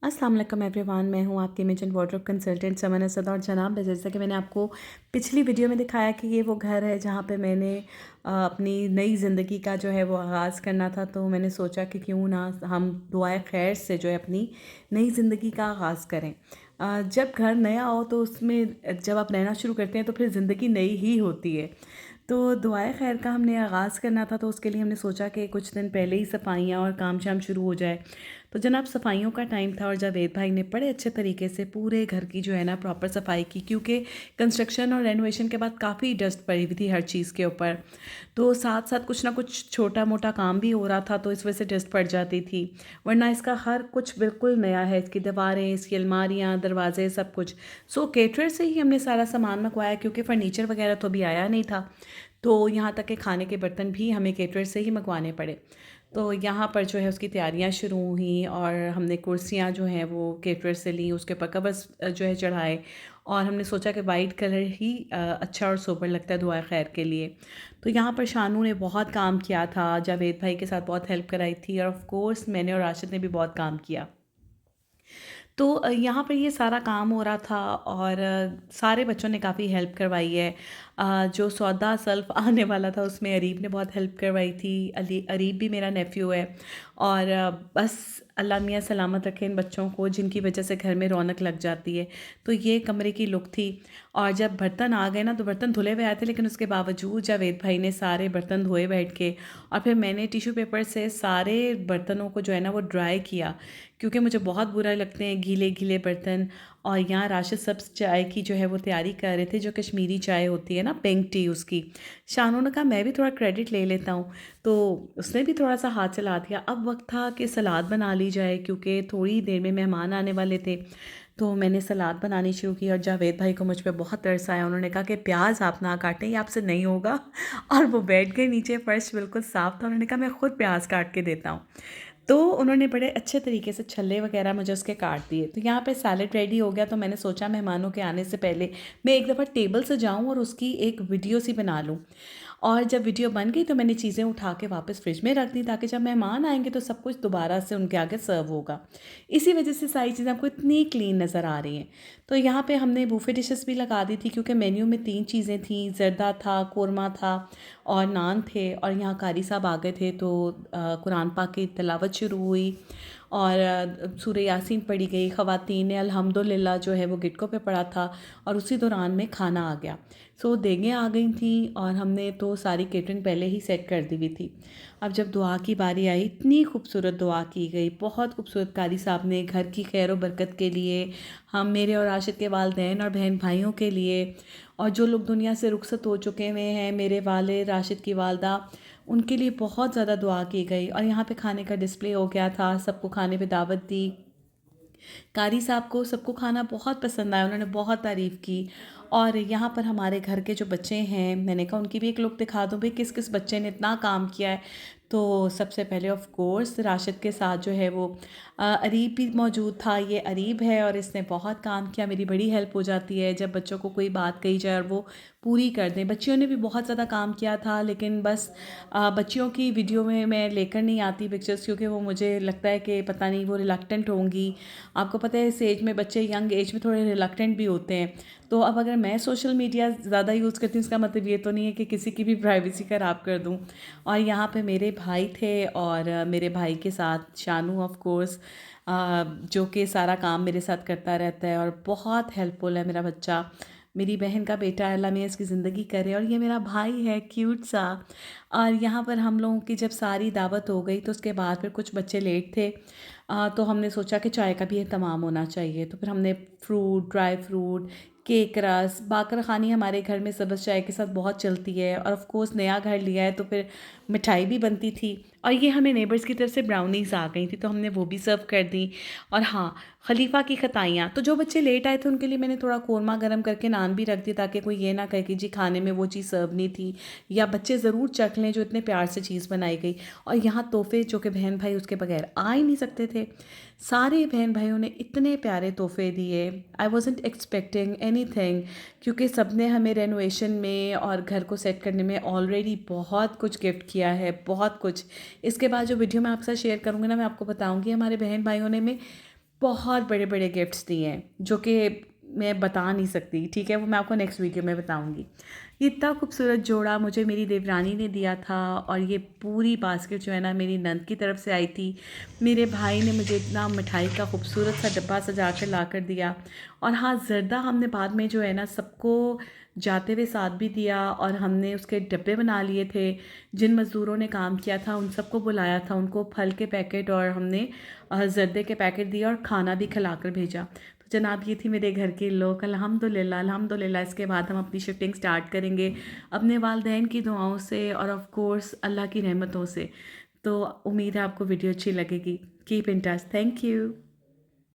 अस्सलाम वालेकुम एवरीवन, मैं हूँ आपकी इमेज एंड वार्डरोब कंसल्टेंट समन असद। और जनाब, जैसा कि मैंने आपको पिछली वीडियो में दिखाया कि ये वो घर है जहाँ पे मैंने अपनी नई ज़िंदगी का जो है वो आगाज़ करना था। तो मैंने सोचा कि क्यों ना हम दुआए खैर से जो है अपनी नई ज़िंदगी का आगाज़ करें। जब घर नया हो तो उसमें जब आप रहना शुरू करते हैं तो फिर ज़िंदगी नई ही होती है। तो दुआए खैर का हमने आगाज़ करना था, तो उसके लिए हमने सोचा कि कुछ दिन पहले ही सफाइयाँ और काम शाम शुरू हो जाए। तो जनाब, सफाइयों का टाइम था और जावेद भाई ने बड़े अच्छे तरीके से पूरे घर की जो है ना प्रॉपर सफाई की, क्योंकि कंस्ट्रक्शन और रेनोवेशन के बाद काफ़ी डस्ट पड़ी हुई थी हर चीज़ के ऊपर। तो साथ साथ कुछ ना कुछ छोटा मोटा काम भी हो रहा था, तो इस वजह से डस्ट पड़ जाती थी। वरना इसका हर कुछ बिल्कुल नया है, इसकी दीवारें, इसकी अलमारियाँ, दरवाजे, सब कुछ। सो केटरर से ही हमने सारा सामान मंगवाया, क्योंकि फ़र्नीचर वगैरह तो अभी आया नहीं था। तो यहाँ तक कि खाने के बर्तन भी हमें केटरर से ही मंगवाने पड़े। तो यहाँ पर जो है उसकी तैयारियाँ शुरू हुई और हमने कुर्सियाँ जो हैं वो केटरर से लीं, उसके ऊपर कवर्स जो है चढ़ाए। और हमने सोचा कि वाइट कलर ही अच्छा और सोबर लगता है दुआ खैर के लिए। तो यहाँ पर शानू ने बहुत काम किया था, जावेद भाई के साथ बहुत हेल्प कराई थी, और ऑफ़ कोर्स मैंने और राशिद ने भी बहुत काम किया। तो यहाँ पर ये सारा काम हो रहा था और सारे बच्चों ने काफ़ी हेल्प करवाई है। जो सौदा सल्फ़ आने वाला था उसमें अरीब ने बहुत हेल्प करवाई थी। अरीब भी मेरा नेफ्यू है। और बस अल्लाह मियाँ सलामत रखे इन बच्चों को, जिनकी वजह से घर में रौनक लग जाती है। तो ये कमरे की लुक थी। और जब बर्तन आ गए ना, तो बर्तन धुले हुए आए थे, लेकिन उसके बावजूद जावेद भाई ने सारे बर्तन धोए बैठ के। और फिर मैंने टिश्यू पेपर से सारे बर्तनों को जो है ना वो ड्राई किया, क्योंकि मुझे बहुत बुरा लगते हैं गीले गीले बर्तन। और यहाँ राशिद सब चाय की जो है वो तैयारी कर रहे थे, जो कश्मीरी चाय होती है ना, पिंक टी उसकी। शानू ने कहा मैं भी थोड़ा क्रेडिट ले लेता हूँ, तो उसने भी थोड़ा सा हाथ चला दिया। अब वक्त था कि सलाद बना ली जाए, क्योंकि थोड़ी देर में मेहमान आने वाले थे। तो मैंने सलाद बनानी शुरू की और जावेद भाई को मुझ पे बहुत तरस आया। उन्होंने कहा कि प्याज आप ना काटें, ये आपसे नहीं होगा। और वो बैठ गए नीचे, फर्श बिल्कुल साफ़ था। उन्होंने कहा मैं खुद प्याज काट के देता हूँ। तो उन्होंने बड़े अच्छे तरीके से छल्ले वगैरह मुझे उसके काट दिए। तो यहाँ पे सैलेड रेडी हो गया। तो मैंने सोचा मेहमानों के आने से पहले मैं एक दफ़ा टेबल से जाऊँ और उसकी एक वीडियो सी बना लूँ। और जब वीडियो बन गई तो मैंने चीज़ें उठा के वापस फ्रिज में रख दी, ताकि जब मेहमान आएंगे तो सब कुछ दोबारा से उनके आगे सर्व होगा। इसी वजह से सारी चीज़ें आपको इतनी क्लीन नज़र आ रही हैं। तो यहाँ पे हमने बूफे डिशेस भी लगा दी थी, क्योंकि मेन्यू में 3 चीज़ें थीं, ज़र्दा था, कोरमा था और नान थे। और यहाँ कारी साहब आ गए थे, तो कुरान पाक की तिलावत शुरू हुई और सूरह यासीन पढ़ी गई। ख़वातीन ने अल्हम्दुलिल्लाह जो है वो गिटकों पे पढ़ा था, और उसी दौरान में खाना आ गया। सो देगें आ गई थी और हमने तो सारी केटरिंग पहले ही सेट कर दी हुई थी। अब जब दुआ की बारी आई, इतनी खूबसूरत दुआ की गई, बहुत खूबसूरत। कारी साहब ने घर की खैर और बरकत के लिए, हम मेरे और राशिद के वालिदैन और बहन भाइयों के लिए, और जो लोग दुनिया से रुखसत हो चुके हुए हैं, मेरे वाले, राशिद की वालदा, उनके लिए बहुत ज़्यादा दुआ की गई। और यहाँ पे खाने का डिस्प्ले हो गया था, सबको खाने पे दावत दी। कारी साहब को सबको खाना बहुत पसंद आया, उन्होंने बहुत तारीफ़ की। और यहाँ पर हमारे घर के जो बच्चे हैं, मैंने कहा उनकी भी एक लुक दिखा दूँ भाई, किस किस बच्चे ने इतना काम किया है। तो सबसे पहले ऑफ़ कोर्स राशिद के साथ जो है वो अरीब भी मौजूद था। ये अरीब है और इसने बहुत काम किया। मेरी बड़ी हेल्प हो जाती है जब बच्चों को कोई बात कही जाए और वो पूरी कर दें। बच्चियों ने भी बहुत ज़्यादा काम किया था, लेकिन बस बच्चियों की वीडियो में मैं लेकर नहीं आती पिक्चर्स, क्योंकि वो मुझे लगता है कि पता नहीं वो रिलक्टेंट होंगी। आपको पता है इस एज में बच्चे यंग एज में थोड़े रिलक्टेंट भी होते हैं। तो अब अगर मैं सोशल मीडिया ज़्यादा यूज़ करती हूँ, इसका मतलब ये तो नहीं है कि किसी की भी प्राइवेसी ख़राब कर दूँ। और यहाँ पे मेरे भाई थे और मेरे भाई के साथ शानू ऑफ कोर्स, जो कि सारा काम मेरे साथ करता रहता है और बहुत हेल्पफुल है मेरा बच्चा। मेरी बहन का बेटा, अल्लाह मियाँ इसकी ज़िंदगी करे। और ये मेरा भाई है क्यूट सा। और यहाँ पर हम लोगों की जब सारी दावत हो गई, तो उसके बाद फिर कुछ बच्चे लेट थे। तो हमने सोचा कि चाय का भी एहतमाम होना चाहिए। तो फिर हमने फ्रूट, ड्राई फ्रूट, केक, रस, बाकर ख़ानी हमारे घर में सब्ज़ चाय के साथ बहुत चलती है। और ऑफ़ कोर्स नया घर लिया है तो फिर मिठाई भी बनती थी। और ये हमें नेबर्स की तरफ से ब्राउनीज़ आ गई थी, तो हमने वो भी सर्व कर दी। और हाँ, खलीफा की खताइयाँ, तो जो बच्चे लेट आए थे उनके लिए मैंने थोड़ा कोरमा गर्म करके नान भी रख दिया, ताकि कोई ये ना कहे कि जी खाने में वो चीज़ सर्व नहीं थी। या बच्चे ज़रूर चख लें जो इतने प्यार से चीज़ बनाई गई। और यहाँ तोहफ़े, जो कि बहन भाई उसके बगैर आ ही नहीं सकते थे। सारे बहन भाइयों ने इतने प्यारे तोहफ़े दिए, आई वॉज़न्ट एक्सपेक्टिंग एनीथिंग, क्योंकि सब ने हमें रेनोवेशन में और घर को सेट करने में ऑलरेडी बहुत कुछ गिफ्ट किया है, बहुत कुछ। इसके बाद जो वीडियो मैं आपके साथ शेयर करूँगी ना, मैं आपको बताऊँगी हमारे बहन भाइयों ने में बहुत बड़े-बड़े गिफ्ट्स दिए हैं, जो कि मैं बता नहीं सकती, ठीक है? वो मैं आपको नेक्स्ट वीडियो में बताऊँगी। ये इतना खूबसूरत जोड़ा मुझे मेरी देवरानी ने दिया था और ये पूरी बास्केट जो है ना मेरी नंद की तरफ से आई थी। मेरे भाई ने मुझे इतना मिठाई का खूबसूरत सा डब्बा सजा कर ला कर दिया और हाँ, ज़र्दा हमने बाद में जो है ना सबको जाते हुए साथ भी दिया और हमने उसके डब्बे बना लिए थे। जिन मज़दूरों ने काम किया था उन सबको बुलाया था, उनको फल के पैकेट और हमने ज़र्दे के पैकेट दिए और खाना भी खिलाकर भेजा। तो जनाब ये थी मेरे घर के लोग। अल्हम्दुलिल्लाह अल्हम्दुलिल्लाह इसके बाद हम अपनी शिफ्टिंग स्टार्ट करेंगे अपने वालिदैन की दुआओं से और ऑफ़ कोर्स अल्लाह की रहमतों से। तो उम्मीद है आपको वीडियो अच्छी लगेगी। Keep in touch. Thank you.